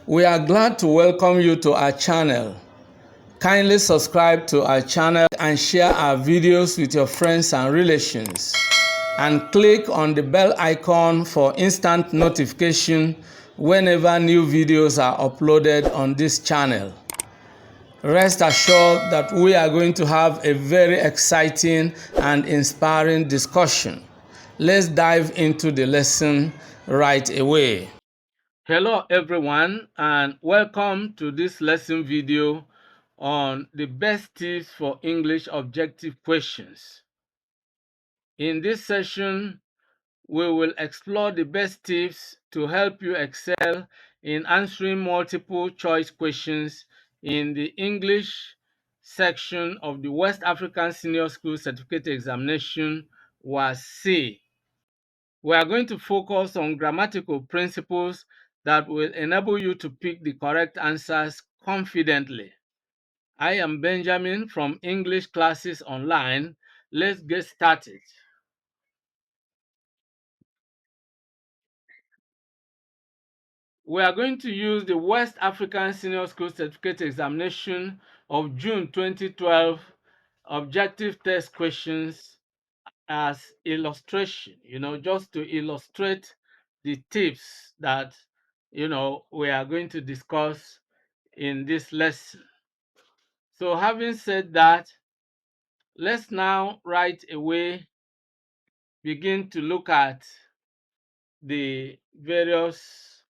We are glad to welcome you to our channel. Kindly subscribe to our channel and share our videos with your friends and relations. And click on the bell icon for instant notification whenever new videos are uploaded on this channel. Rest assured that we are going to have a very exciting and inspiring discussion. Let's dive into the lesson right away. Hello everyone, and welcome to this lesson video on the best tips for English objective questions. In this session, we will explore the best tips to help you excel in answering multiple choice questions in the English section of the West African Senior School Certificate Examination, WASSCE. We are going to focus on grammatical principles that will enable you to pick the correct answers confidently. I am Benjamin from English Classes Online. Let's get started. We are going to use the West African Senior School Certificate Examination of June 2012 objective test questions as illustration, just to illustrate the tips that, we are going to discuss in this lesson. So having said that, let's now right away begin to look at the various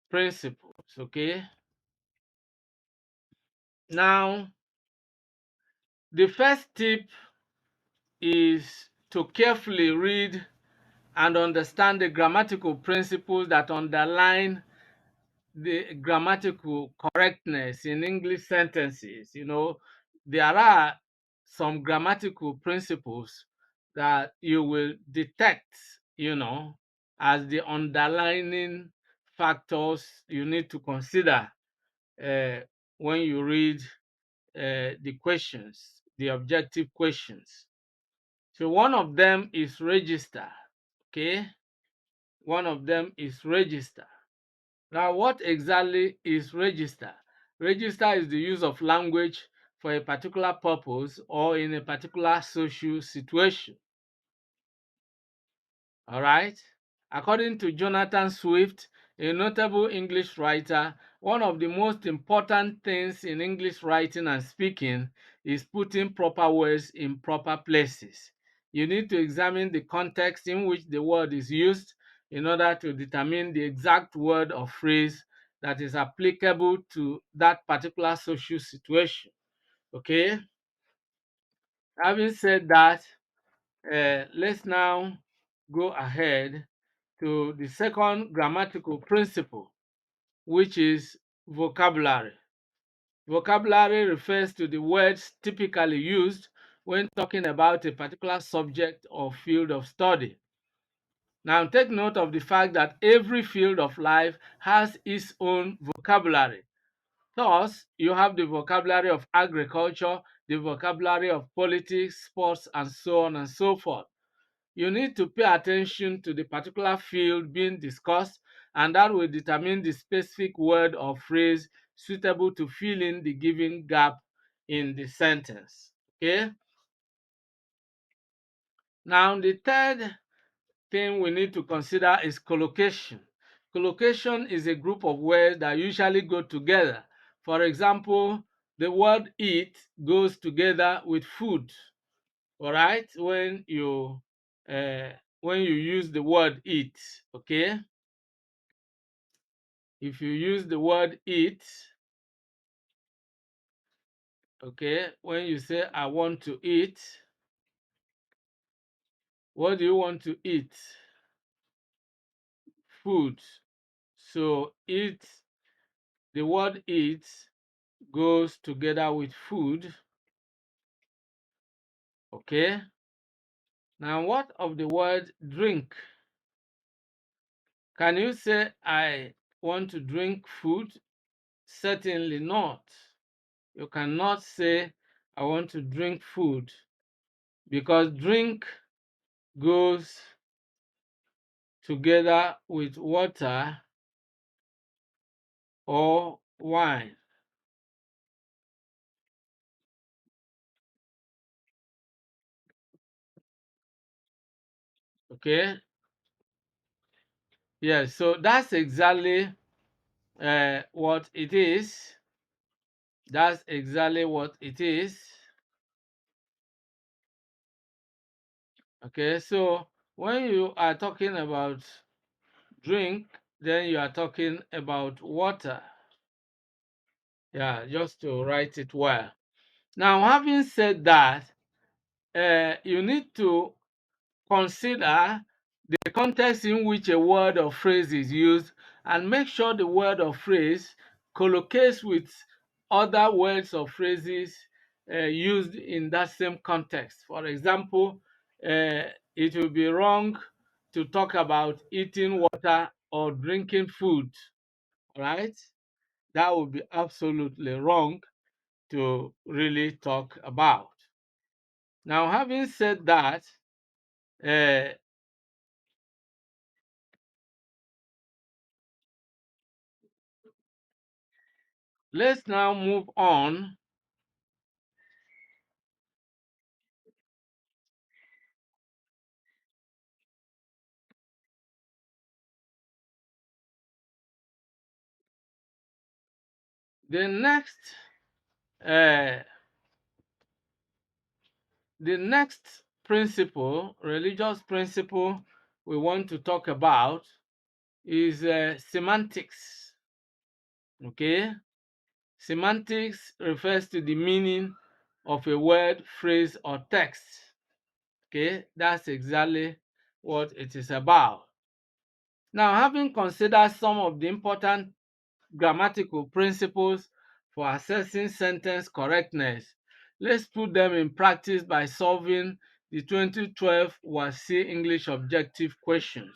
principles, okay? Now, the first tip is to carefully read and understand the grammatical principles that underline the grammatical correctness in English sentences. There are some grammatical principles that you will detect, as the underlining factors you need to consider uh, when you read the questions, the objective questions. So one of them is register, okay? One of them is register. Now, what exactly is register? Register is the use of language for a particular purpose or in a particular social situation. All right? According to Jonathan Swift, a notable English writer, one of the most important things in English writing and speaking is putting proper words in proper places. You need to examine the context in which the word is used in order to determine the exact word or phrase that is applicable to that particular social situation. Okay? Having said that, let's now go ahead to the second grammatical principle, which is vocabulary. Vocabulary refers to the words typically used when talking about a particular subject or field of study. Now, take note of the fact that every field of life has its own vocabulary. Thus, you have the vocabulary of agriculture, the vocabulary of politics, sports, and so on and so forth. You need to pay attention to the particular field being discussed, and that will determine the specific word or phrase suitable to fill in the given gap in the sentence. Okay? Now, the third thing we need to consider is collocation. Collocation is a group of words that usually go together. For example, the word eat goes together with food. All right, uh, when you use the word eat, okay? If you use the word eat, okay, when you say I want to eat, what do you want to eat? Food. So eat, the word eat goes together with food, okay? Now what of the word drink? Can you say I want to drink food? Certainly not. You cannot say I want to drink food, because drink goes together with water or wine. Okay, yes, so that's exactly what it is. That's exactly what it is. Okay, so when you are talking about drink, then you are talking about water. Yeah, just to write it well. Now, having said that, you need to consider the context in which a word or phrase is used and make sure the word or phrase collocates with other words or phrases used in that same context. For example, it will be wrong to talk about eating water or drinking food, right? That would be absolutely wrong to really talk about. Now, having said that, uh, let's now move on. The next, uh, the next principle, religious principle we want to talk about is semantics. Okay, semantics refers to the meaning of a word, phrase, or text. Okay, that's exactly what it is about. Now, having considered some of the important grammatical principles for assessing sentence correctness, let's put them in practice by solving the 2012 WASSCE English objective questions.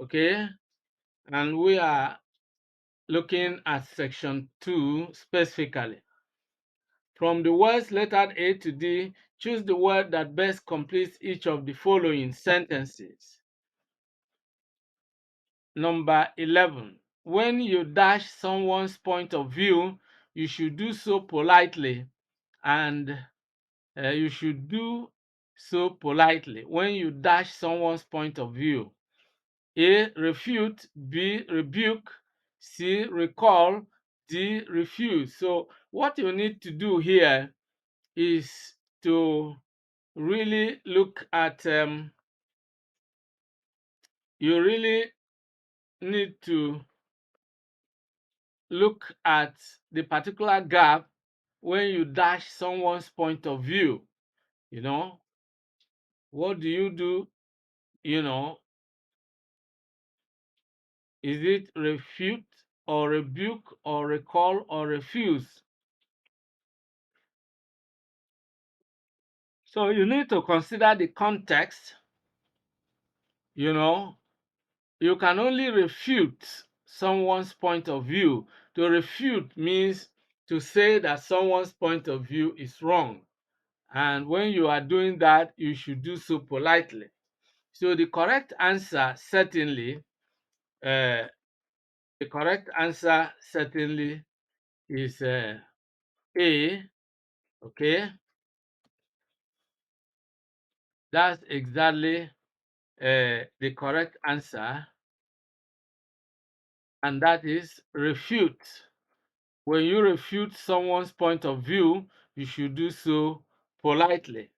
Okay, and we are looking at section 2 specifically. From the words lettered A to D, choose the word that best completes each of the following sentences. Number 11. When you dash someone's point of view, you should do so politely, and you should do so politely when you dash someone's point of view. A. Refute. B. Rebuke. C. Recall. D. Refuse. So what you need to do here is to really look at, you really need to look at the particular gap when you dash someone's point of view. You know, what do you do? You know, is it refute or rebuke or recall or refuse? So you need to consider the context. You know, you can only refute someone's point of view. To refute means to say that someone's point of view is wrong. And when you are doing that, you should do so politely. So the correct answer certainly, uh, the correct answer certainly is A. Okay, that's exactly the correct answer, and that is refute. When you refute someone's point of view, you should do so politely.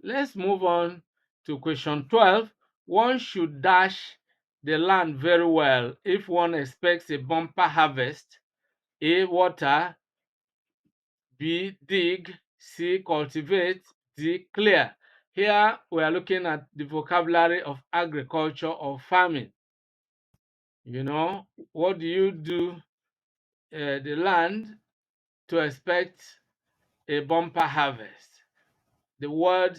Let's move on to question 12. One should dash the land very well if one expects a bumper harvest. A. Water. B. Dig. C. Cultivate. D. Clear. Here we are looking at the vocabulary of agriculture or farming. You know, what do you do the land to expect a bumper harvest? The word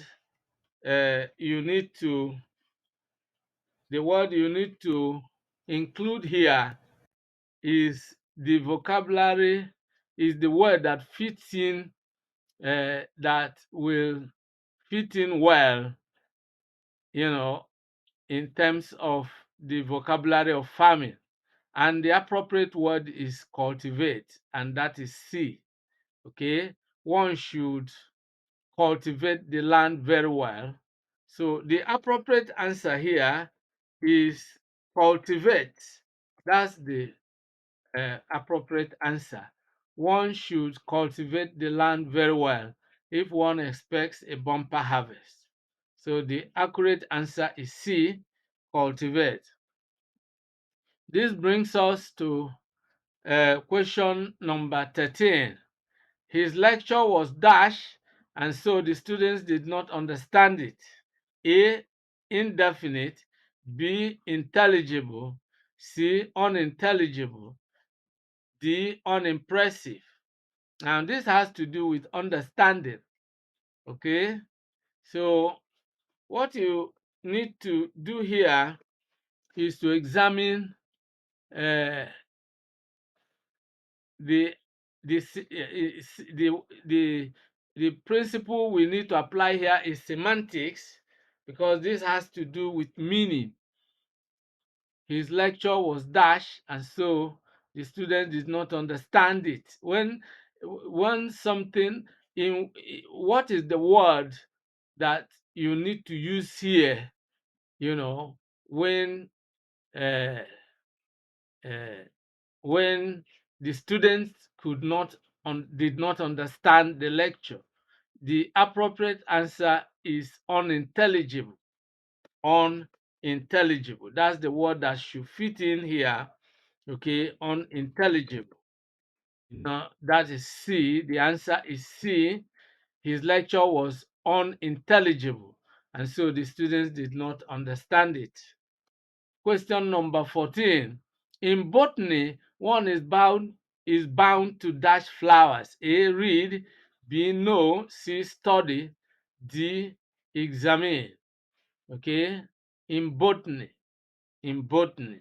you need to include here is the vocabulary, is the word that fits in, that will fit in well, you know, in terms of the vocabulary of farming. and the appropriate word is cultivate, and that is C. Okay, one should cultivate the land very well. So the appropriate answer here is cultivate. That's the appropriate answer. One should cultivate the land very well if one expects a bumper harvest. So the accurate answer is C, cultivate. This brings us to question number 13. His lecture was dash, and so the students did not understand it. A, indefinite. B, intelligible. C, unintelligible. D, unimpressive. Now this has to do with understanding. Okay, so what you need to do here is to examine uh, the the the the principle we need to apply here is semantics, because this has to do with meaning. His lecture was dash, and so the students did not understand it. When something in, what is the word that you need to use here, you know, when uh, uh, when the students did not understand the lecture? The appropriate answer is unintelligible. Unintelligible. That's the word that should fit in here. Okay, unintelligible. Now that is C. The answer is C. His lecture was unintelligible, and so the students did not understand it. Question number 14. In botany, one is bound to dash flowers. A, read. B, know. C, study. D, examine. Okay, in botany. In botany.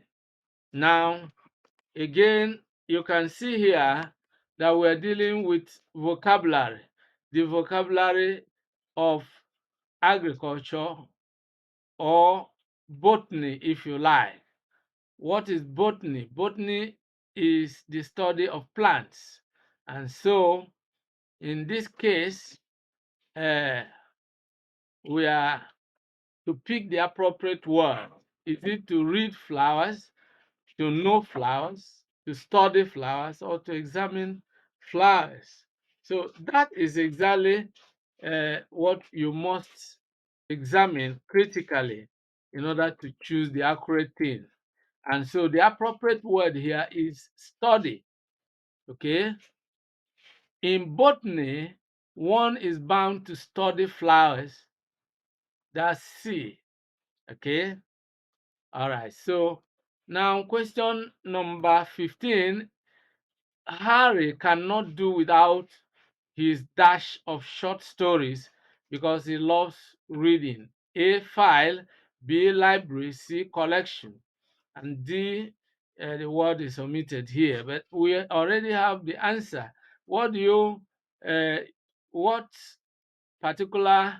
Now, again, you can see here that we're dealing with vocabulary. The vocabulary of agriculture, or botany, if you like. What is botany? Botany is the study of plants. And so, in this case, uh, we are to pick the appropriate word. Is it to read flowers, to know flowers, to study flowers, or to examine flowers? So that is exactly what you must examine critically in order to choose the accurate thing. And so the appropriate word here is study. Okay. In botany, one is bound to study flowers. That's C. Okay. All right. So now question number 15. Harry cannot do without his dash of short stories because he loves reading. A, file. B, library. C, collection. And D, the word is omitted here, but we already have the answer. What do you, what particular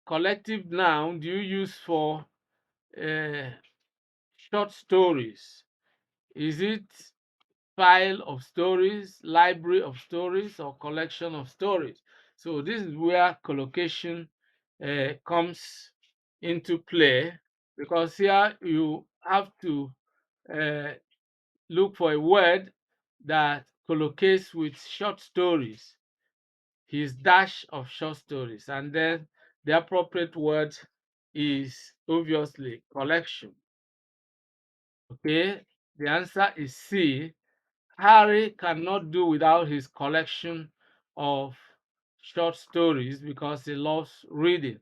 collective noun do you use for uh, short stories? Is it pile of stories, library of stories, or collection of stories? So this is where collocation comes into play, because here you have to uh, look for a word that collocates with short stories, his dash of short stories, and then the appropriate word is obviously collection. Okay, the answer is C. Harry cannot do without his collection of short stories because he loves reading.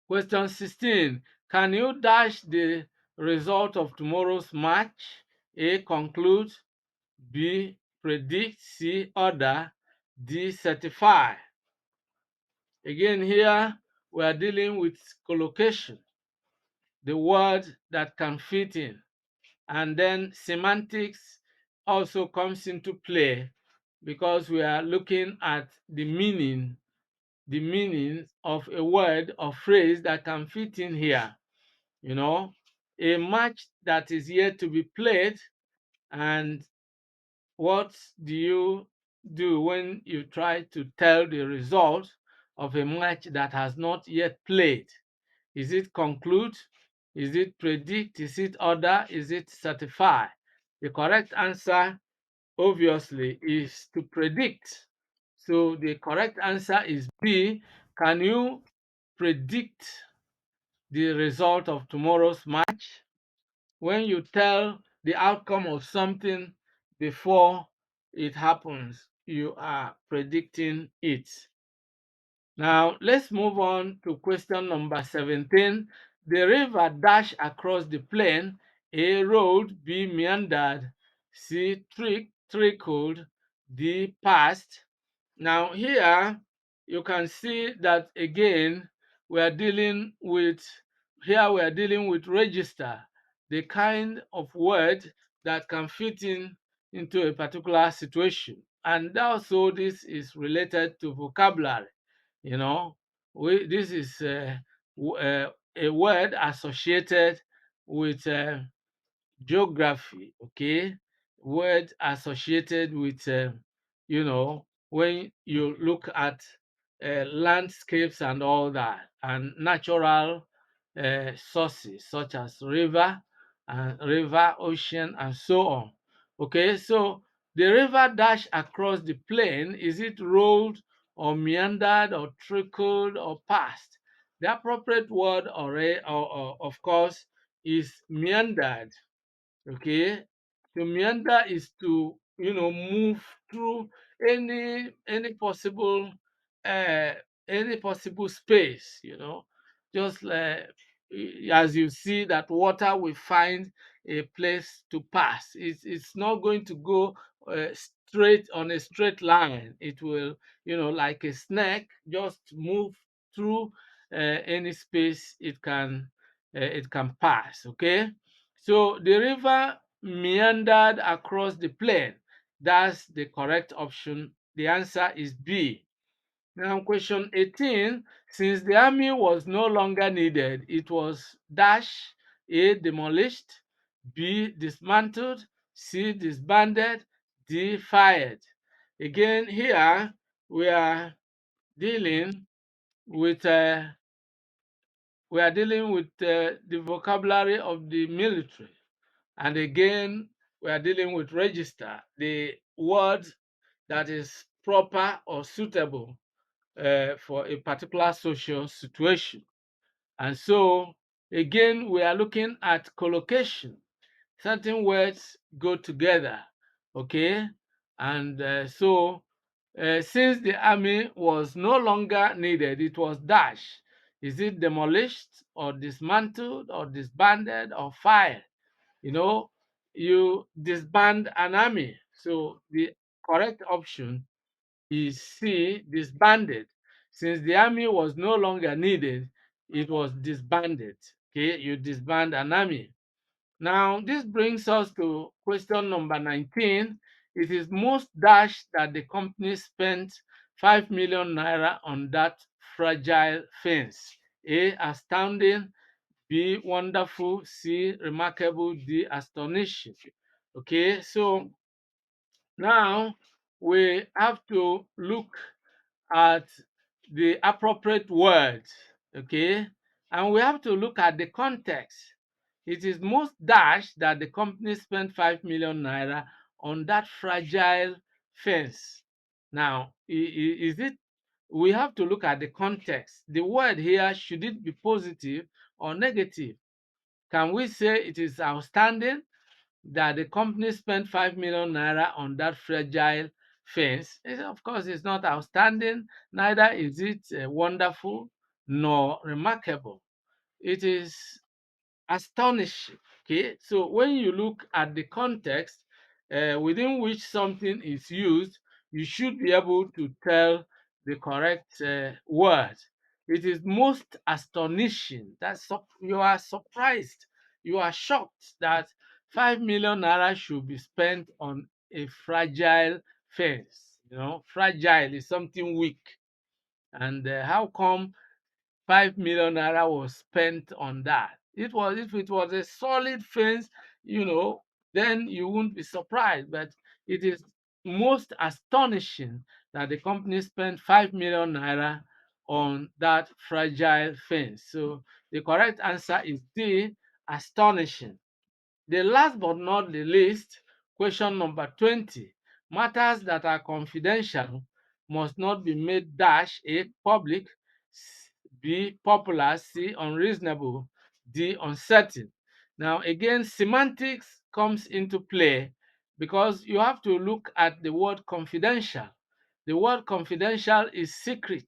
Question 16. Can you dash the result of tomorrow's match? A, conclude. B, predict. C, order. D, certify. Again, here we are dealing with collocation, the word that can fit in. And then semantics also comes into play, because we are looking at the meaning of a word or phrase that can fit in here. a match that is yet to be played. And what do you do when you try to tell the result of a match that has not yet played? Is it conclude? Is it predict? Is it order? Is it certify? The correct answer, obviously, is to predict. So the correct answer is B. Can you predict the result of tomorrow's match? When you tell the outcome of something before it happens, you are predicting it. Now, let's move on to question number 17. The river dashed across the plain. A, rolled. B, meandered. C, trickled. D, passed. Now, here you can see that again we are dealing with register, the kind of word that can fit into a particular situation. And also this is related to vocabulary. You know, this is a word associated with geography. Okay, word associated with when you look at landscapes and all that, and natural sources such as river, ocean, and so on. Okay, so the river dashed across the plain. Is it rolled or meandered or trickled or passed? The appropriate word, or of course, is meandered. Okay, to meander is to move through any possible uh space, just like as you see that water will find a place to pass. It's not going to go straight on a straight line. It will, like a snake, just move through any space it can pass. Okay, so the river meandered across the plain. That's the correct option. The answer is B. Now, question 18. Since the army was no longer needed, it was dash A, demolished, B, dismantled, C, disbanded, D, fired. Again, here we are dealing with the vocabulary of the military. And again, we are dealing with register, the word that is proper or suitable for a particular social situation. And so, again, we are looking at collocation. Certain words go together, okay? And since the army was no longer needed, it was dash. Is it demolished or dismantled or disbanded or fired? You disband an army. So the correct option is C, disbanded. Since the army was no longer needed, it was disbanded. Okay, you disband an army. Now, this brings us to question number 19. It is most dash that the company spent 5 million naira on that fragile fence. A, astounding. B, wonderful. C, remarkable. D, astonishing. Okay, so now we have to look at the appropriate words. Okay, and we have to look at the context. It is most dash that the company spent 5 million naira on that fragile fence. Now, is it? We have to look at the context. The word here, should it be positive or negative? Can we say it is outstanding that the company spent 5 million naira on that fragile fence? Of course, it's not outstanding, neither is it wonderful nor remarkable. It is astonishing. Okay, so when you look at the context within which something is used, you should be able to tell the correct word. It is most astonishing. You are surprised, you are shocked that 5 million naira should be spent on a fragile fence. Fragile is something weak, and how come 5 million naira was spent on that? If it was a solid fence, then you wouldn't be surprised. But it is most astonishing that the company spent 5 million naira on that fragile fence. So the correct answer is D, astonishing. The last but not the least, question number 20. Matters that are confidential must not be made dash A, public, B, popular, C, unreasonable, D, uncertain. Now again, semantics comes into play because you have to look at the word confidential. The word confidential is secret.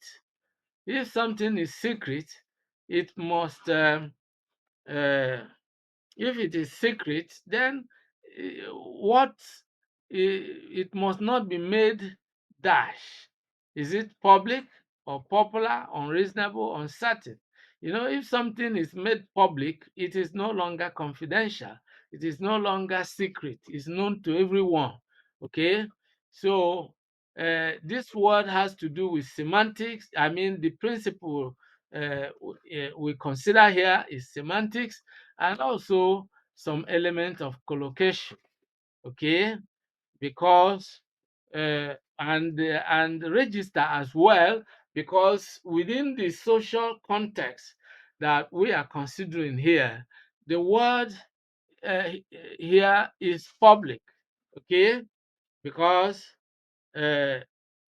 If something is secret, it must uh, if it is secret, then what it must not be made dash. Is it public or popular, unreasonable, uncertain? If something is made public, it is no longer confidential. It is no longer secret. It's known to everyone. Okay, so this word has to do with semantics. I mean, the principle we consider here is semantics, and also some element of collocation. Okay, because and register as well, because within the social context that we are considering here, the word here is public. Okay, because uh,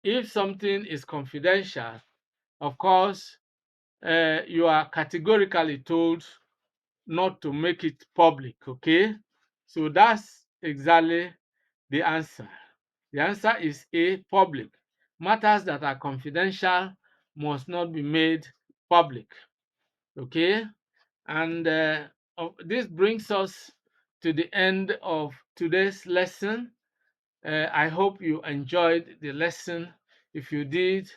if something is confidential, of course you are categorically told not to make it public. Okay, so that's exactly the answer. The answer is A, public. Matters that are confidential must not be made public. Okay, and this brings us to the end of today's lesson. I hope you enjoyed the lesson. If you did,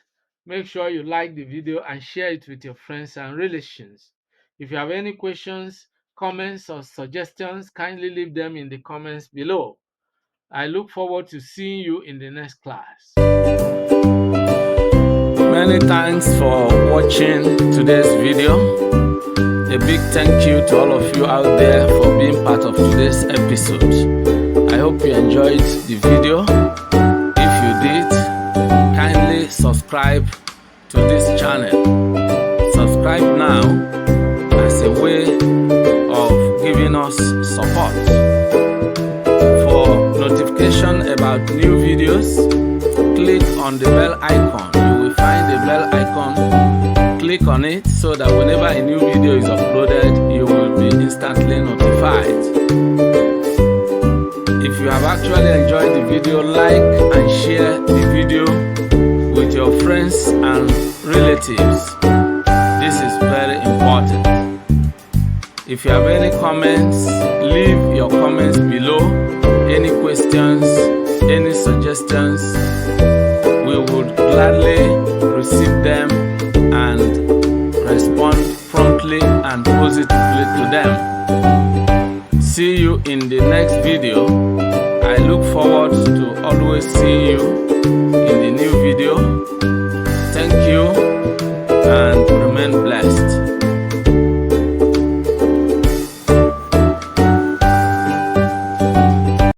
make sure you like the video and share it with your friends and relations. If you have any questions, comments, or suggestions, kindly leave them in the comments below. I look forward to seeing you in the next class. Many thanks for watching today's video. A big thank you to all of you out there for being part of today's episode. I hope you enjoyed the video. If you did, kindly subscribe to this channel. Subscribe now as a way of giving us support. For notification about new videos, click on the bell icon. You will find the bell icon. Click on it so that whenever a new video is uploaded, you will be instantly notified. If you have actually enjoyed the video, like and share the video with your friends and relatives. This is very important. If you have any comments, leave your comments below. Any questions, any suggestions, we would gladly receive them and respond promptly and positively to them. See you in the next video. I look forward to always seeing you in the new video.